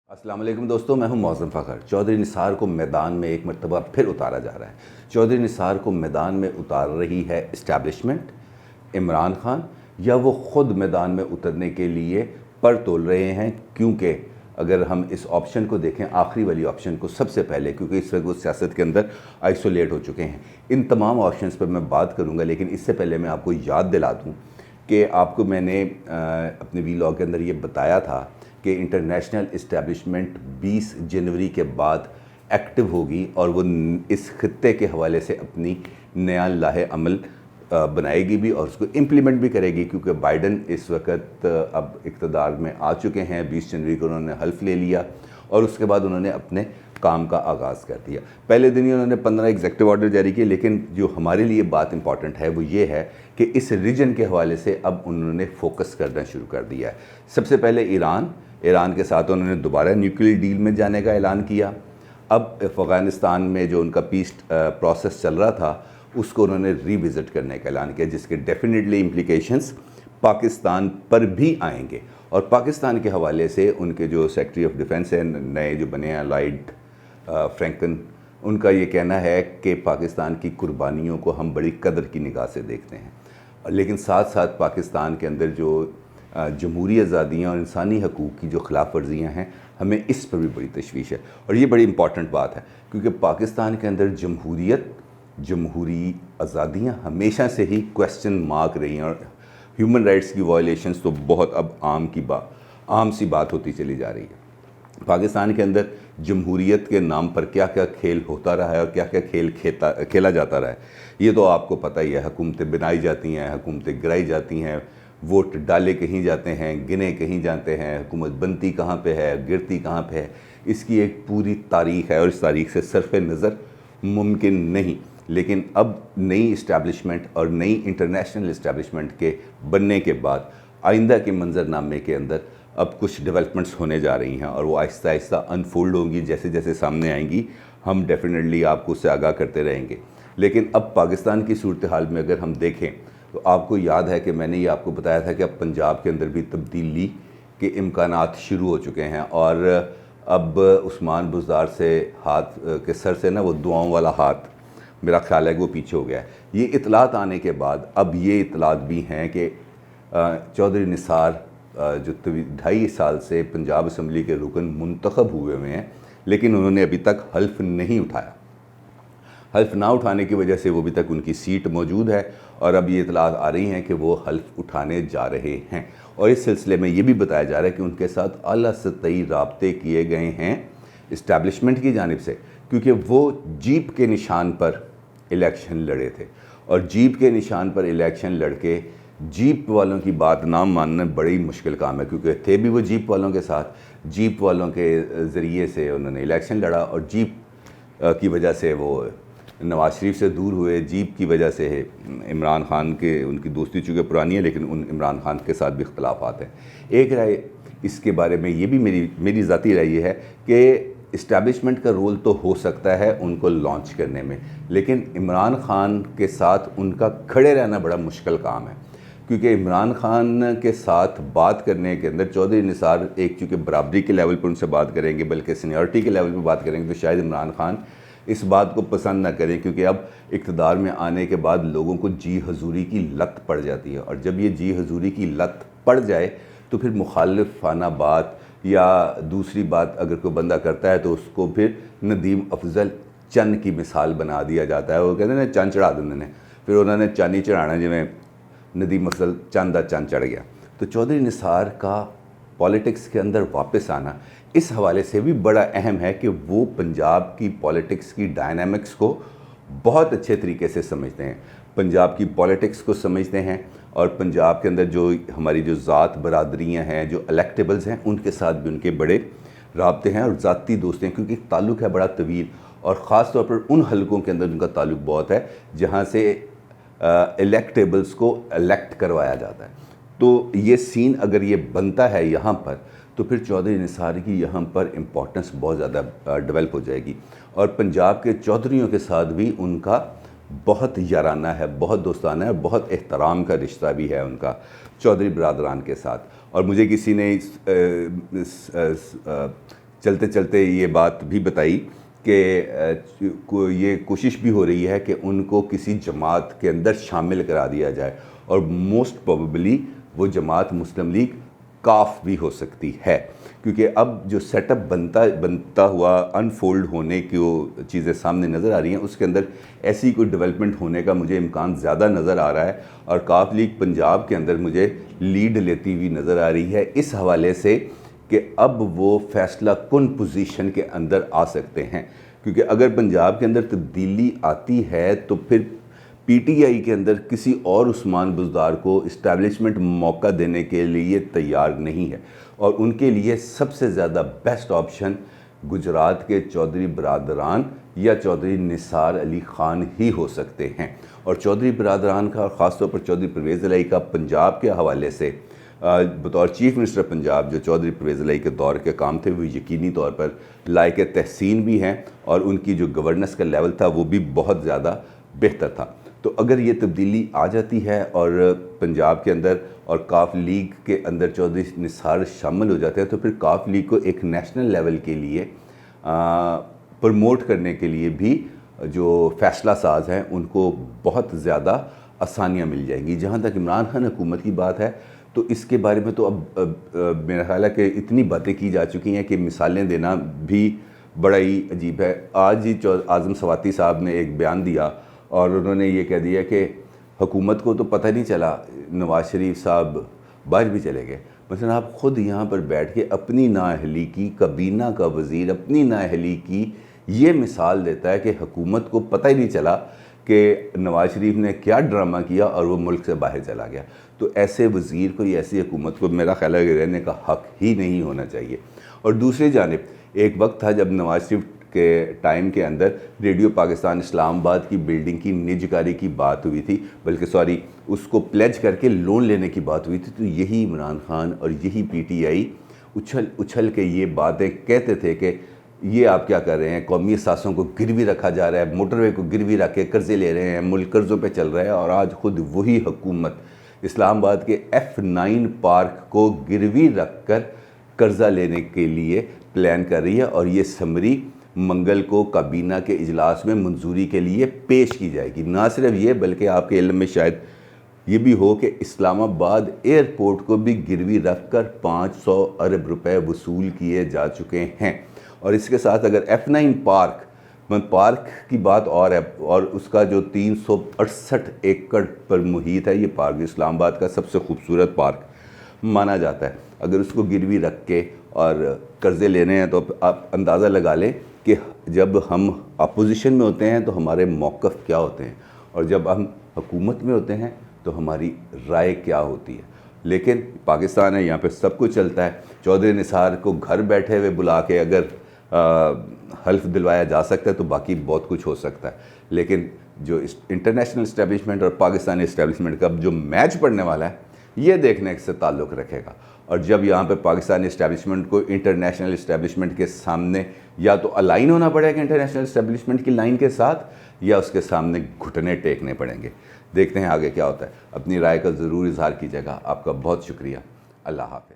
السلام علیکم دوستوں، میں ہوں معظم فخر۔ چودھری نثار کو میدان میں ایک مرتبہ پھر اتارا جا رہا ہے۔ چودھری نثار کو میدان میں اتار رہی ہے اسٹیبلشمنٹ، عمران خان، یا وہ خود میدان میں اترنے کے لیے پر تول رہے ہیں؟ کیونکہ اگر ہم اس آپشن کو دیکھیں، آخری والی آپشن کو سب سے پہلے، کیونکہ اس وقت وہ سیاست کے اندر آئسولیٹ ہو چکے ہیں، ان تمام آپشنز پر میں بات کروں گا، لیکن اس سے پہلے میں آپ کو یاد دلا دوں کہ آپ کو میں نے اپنے ویلاگ کے اندر یہ بتایا تھا کہ انٹرنیشنل اسٹیبلشمنٹ 20 جنوری کے بعد ایکٹیو ہوگی اور وہ اس خطے کے حوالے سے اپنی نیا لاہ عمل بنائے گی بھی اور اس کو امپلیمنٹ بھی کرے گی، کیونکہ بائیڈن اس وقت اب اقتدار میں آ چکے ہیں۔ 20 جنوری کو انہوں نے حلف لے لیا اور اس کے بعد انہوں نے اپنے کام کا آغاز کر دیا۔ پہلے دن ہی انہوں نے 15 ایگزیکٹو آرڈر جاری کیے، لیکن جو ہمارے لیے بات امپورٹنٹ ہے وہ یہ ہے کہ اس ریجن کے حوالے سے اب انہوں نے فوکس کرنا شروع کر دیا ہے۔ سب سے پہلے ایران کے ساتھ انہوں نے دوبارہ نیوکلیئر ڈیل میں جانے کا اعلان کیا۔ اب افغانستان میں جو ان کا پیس پروسیس چل رہا تھا اس کو انہوں نے ری وزٹ کرنے کا اعلان کیا، جس کے ڈیفینیٹلی امپلیکیشنز پاکستان پر بھی آئیں گے۔ اور پاکستان کے حوالے سے ان کے جو سیکرٹری آف ڈیفنس ہیں نئے جو بنے ہیں لائڈ فرینکن، ان کا یہ کہنا ہے کہ پاکستان کی قربانیوں کو ہم بڑی قدر کی نگاہ سے دیکھتے ہیں، لیکن ساتھ ساتھ پاکستان کے اندر جو جمہوری آزادیاں اور انسانی حقوق کی جو خلاف ورزیاں ہیں، ہمیں اس پر بھی بڑی تشویش ہے۔ اور یہ بڑی امپورٹنٹ بات ہے، کیونکہ پاکستان کے اندر جمہوری آزادیاں ہمیشہ سے ہی کویسچن مارک رہی ہیں، اور ہیومن رائٹس کی وائلیشنز تو بہت اب عام سی بات ہوتی چلی جا رہی ہے۔ پاکستان کے اندر جمہوریت کے نام پر کیا کیا کھیل ہوتا رہا ہے اور کیا کیا کھیل کھیلا جاتا رہا ہے، یہ تو آپ کو پتہ ہی ہے۔ حکومتیں بنائی جاتی ہیں، حکومتیں گرائی جاتی ہیں، ووٹ ڈالے کہیں جاتے ہیں، گنے کہیں جاتے ہیں، حکومت بنتی کہاں پہ ہے، گرتی کہاں پہ ہے، اس کی ایک پوری تاریخ ہے اور اس تاریخ سے صرف نظر ممکن نہیں۔ لیکن اب نئی اسٹیبلشمنٹ اور نئی انٹرنیشنل اسٹیبلشمنٹ کے بننے کے بعد آئندہ کے منظر نامے کے اندر اب کچھ ڈیولپمنٹس ہونے جا رہی ہیں، اور وہ آہستہ آہستہ انفولڈ ہوں گی، جیسے جیسے سامنے آئیں گی ہم ڈیفینیٹلی آپ کو اس سے آگاہ کرتے رہیں گے۔ لیکن اب پاکستان کی صورتحال میں اگر ہم دیکھیں تو آپ کو یاد ہے کہ میں نے یہ آپ کو بتایا تھا کہ اب پنجاب کے اندر بھی تبدیلی کے امکانات شروع ہو چکے ہیں، اور اب عثمان بزدار سے ہاتھ کے سر سے نا وہ دعاؤں والا ہاتھ، میرا خیال ہے کہ وہ پیچھے ہو گیا ہے۔ یہ اطلاعات آنے کے بعد اب یہ اطلاعات بھی ہیں کہ چودھری نثار جو 2.5 سال سے پنجاب اسمبلی کے رکن منتخب ہوئے ہیں، لیکن انہوں نے ابھی تک حلف نہیں اٹھایا۔ حلف نہ اٹھانے کی وجہ سے وہ ابھی تک ان کی سیٹ موجود ہے، اور اب یہ اطلاعات آ رہی ہیں کہ وہ حلف اٹھانے جا رہے ہیں۔ اور اس سلسلے میں یہ بھی بتایا جا رہا ہے کہ ان کے ساتھ اعلیٰ سطحی رابطے کیے گئے ہیں اسٹیبلشمنٹ کی جانب سے، کیونکہ وہ جیپ کے نشان پر الیکشن لڑے تھے، اور جیپ کے نشان پر الیکشن لڑ کے جیپ والوں کی بات نہ ماننا بڑی مشکل کام ہے، کیونکہ تھے بھی وہ جیپ والوں کے ساتھ، جیپ والوں کے ذریعے سے انہوں نے الیکشن لڑا، اور جیپ کی وجہ سے وہ نواز شریف سے دور ہوئے، جیپ کی وجہ سے عمران خان کے، ان کی دوستی چونکہ پرانی ہے لیکن ان عمران خان کے ساتھ بھی اختلافات ہیں۔ ایک رائے اس کے بارے میں یہ بھی میری ذاتی رائے یہ ہے کہ اسٹیبلشمنٹ کا رول تو ہو سکتا ہے ان کو لانچ کرنے میں، لیکن عمران خان کے ساتھ ان کا کھڑے رہنا بڑا مشکل کام ہے، کیونکہ عمران خان کے ساتھ بات کرنے کے اندر چودھری نثار ایک چونکہ برابری کے لیول پر ان سے بات کریں گے، بلکہ سینیورٹی کے لیول پہ بات کریں گے، تو شاید عمران خان اس بات کو پسند نہ کریں، کیونکہ اب اقتدار میں آنے کے بعد لوگوں کو جی حضوری کی لت پڑ جاتی ہے، اور جب یہ جی حضوری کی لت پڑ جائے تو پھر مخالفانہ بات یا دوسری بات اگر کوئی بندہ کرتا ہے تو اس کو پھر ندیم افضل چند کی مثال بنا دیا جاتا ہے۔ وہ کہتے ہیں نا چند چڑھا دیں انہوں نے، پھر انہوں نے چند ہی چڑھانا، جی میں ندیم افضل چند چڑھ گیا۔ تو چودھری نثار کا پولیٹکس کے اندر واپس آنا اس حوالے سے بھی بڑا اہم ہے کہ وہ پنجاب کی پولیٹکس کی ڈائنامکس کو بہت اچھے طریقے سے سمجھتے ہیں، پنجاب کی پولیٹکس کو سمجھتے ہیں، اور پنجاب کے اندر جو ہماری جو ذات برادریاں ہیں، جو الیکٹیبلز ہیں، ان کے ساتھ بھی ان کے بڑے رابطے ہیں اور ذاتی دوستی ہیں، کیونکہ تعلق ہے بڑا طویل، اور خاص طور پر ان حلقوں کے اندر ان کا تعلق بہت ہے جہاں سے الیکٹیبلز کو الیکٹ کروایا جاتا ہے۔ تو یہ سین اگر یہ بنتا ہے یہاں پر، تو پھر چودھری نثار کی یہاں پر امپورٹنس بہت زیادہ ڈیولپ ہو جائے گی، اور پنجاب کے چودھریوں کے ساتھ بھی ان کا بہت یارانہ ہے، بہت دوستانہ ہے، بہت احترام کا رشتہ بھی ہے ان کا چودھری برادران کے ساتھ۔ اور مجھے کسی نے چلتے چلتے یہ بات بھی بتائی کہ یہ کوشش بھی ہو رہی ہے کہ ان کو کسی جماعت کے اندر شامل کرا دیا جائے، اور موسٹ پروبیبلی وہ جماعت مسلم لیگ کاف بھی ہو سکتی ہے، کیونکہ اب جو سیٹ اپ بنتا ہوا انفولڈ ہونے کی وہ چیزیں سامنے نظر آ رہی ہیں، اس کے اندر ایسی کوئی ڈیولپمنٹ ہونے کا مجھے امکان زیادہ نظر آ رہا ہے، اور کاف لیگ پنجاب کے اندر مجھے لیڈ لیتی ہوئی نظر آ رہی ہے اس حوالے سے کہ اب وہ فیصلہ کن پوزیشن کے اندر آ سکتے ہیں، کیونکہ اگر پنجاب کے اندر تبدیلی آتی ہے تو پھر پی ٹی آئی کے اندر کسی اور عثمان بزدار کو اسٹیبلشمنٹ موقع دینے کے لیے تیار نہیں ہے، اور ان کے لیے سب سے زیادہ بیسٹ آپشن گجرات کے چودھری برادران یا چودھری نثار علی خان ہی ہو سکتے ہیں، اور چودھری برادران کا، اور خاص طور پر چودھری پرویز الہی کا پنجاب کے حوالے سے بطور چیف منسٹر پنجاب جو چودھری پرویز الہی کے دور کے کام تھے وہ یقینی طور پر لائق تحسین بھی ہیں، اور ان کی جو گورننس کا لیول تھا وہ بھی بہت زیادہ بہتر تھا۔ تو اگر یہ تبدیلی آ جاتی ہے اور پنجاب کے اندر اور کاف لیگ کے اندر چودھری نثار شامل ہو جاتے ہیں، تو پھر کاف لیگ کو ایک نیشنل لیول کے لیے پروموٹ کرنے کے لیے بھی جو فیصلہ ساز ہیں ان کو بہت زیادہ آسانیاں مل جائیں گی۔ جہاں تک عمران خان حکومت کی بات ہے تو اس کے بارے میں تو اب میرا خیال ہے کہ اتنی باتیں کی جا چکی ہیں کہ مثالیں دینا بھی بڑا ہی عجیب ہے۔ آج ہی اعظم سواتی صاحب نے ایک بیان دیا اور انہوں نے یہ کہہ دیا کہ حکومت کو تو پتہ نہیں چلا، نواز شریف صاحب باہر بھی چلے گئے۔ مثلا آپ خود یہاں پر بیٹھ کے اپنی نااہلی کی، کابینہ کا وزیر اپنی نااہلی کی یہ مثال دیتا ہے کہ حکومت کو پتہ ہی نہیں چلا کہ نواز شریف نے کیا ڈرامہ کیا اور وہ ملک سے باہر چلا گیا۔ تو ایسے وزیر کو یا ایسی حکومت کو میرا خیال ہے کہ رہنے کا حق ہی نہیں ہونا چاہیے۔ اور دوسری جانب ایک وقت تھا جب نواز شریف کے ٹائم کے اندر ریڈیو پاکستان اسلام آباد کی بلڈنگ کی نجکاری کی بات ہوئی تھی، بلکہ اس کو پلیج کر کے لون لینے کی بات ہوئی تھی، تو یہی عمران خان اور یہی پی ٹی آئی اچھل کے یہ باتیں کہتے تھے کہ یہ آپ کیا کر رہے ہیں، قومی اثاثوں کو گروی رکھا جا رہا ہے، موٹر وے کو گروی رکھ کے قرضے لے رہے ہیں، ملک قرضوں پہ چل رہا ہے، اور آج خود وہی حکومت اسلام آباد کے F9 پارک کو گروی رکھ کر قرضہ لینے کے لیے پلان کر رہی ہے، اور یہ سمری منگل کو کابینہ کے اجلاس میں منظوری کے لیے پیش کی جائے گی۔ نہ صرف یہ بلکہ آپ کے علم میں شاید یہ بھی ہو کہ اسلام آباد ایئرپورٹ کو بھی گروی رکھ کر 500 ارب روپے وصول کیے جا چکے ہیں، اور اس کے ساتھ اگر F9 پارک کی بات اور ہے، اور اس کا جو 368 ایکڑ پر محیط ہے، یہ پارک اسلام آباد کا سب سے خوبصورت پارک مانا جاتا ہے، اگر اس کو گروی رکھ کے اور قرضے لینے ہیں تو آپ اندازہ لگا لیں کہ جب ہم اپوزیشن میں ہوتے ہیں تو ہمارے موقف کیا ہوتے ہیں، اور جب ہم حکومت میں ہوتے ہیں تو ہماری رائے کیا ہوتی ہے۔ لیکن پاکستان ہے، یہاں پہ سب کچھ چلتا ہے۔ چودھری نثار کو گھر بیٹھے ہوئے بلا کے اگر حلف دلوایا جا سکتا ہے تو باقی بہت کچھ ہو سکتا ہے، لیکن جو انٹرنیشنل اسٹیبلشمنٹ اور پاکستانی اسٹیبلشمنٹ کا جو میچ پڑنے والا ہے یہ دیکھنے سے تعلق رکھے گا، اور جب یہاں پہ پاکستانی اسٹیبلشمنٹ کو انٹرنیشنل اسٹیبلشمنٹ کے سامنے یا تو الائن ہونا پڑے گا انٹرنیشنل اسٹیبلشمنٹ کی لائن کے ساتھ، یا اس کے سامنے گھٹنے ٹیکنے پڑیں گے۔ دیکھتے ہیں آگے کیا ہوتا ہے۔ اپنی رائے کا ضرور اظہار کیجیے گا۔ آپ کا بہت شکریہ۔ اللہ حافظ۔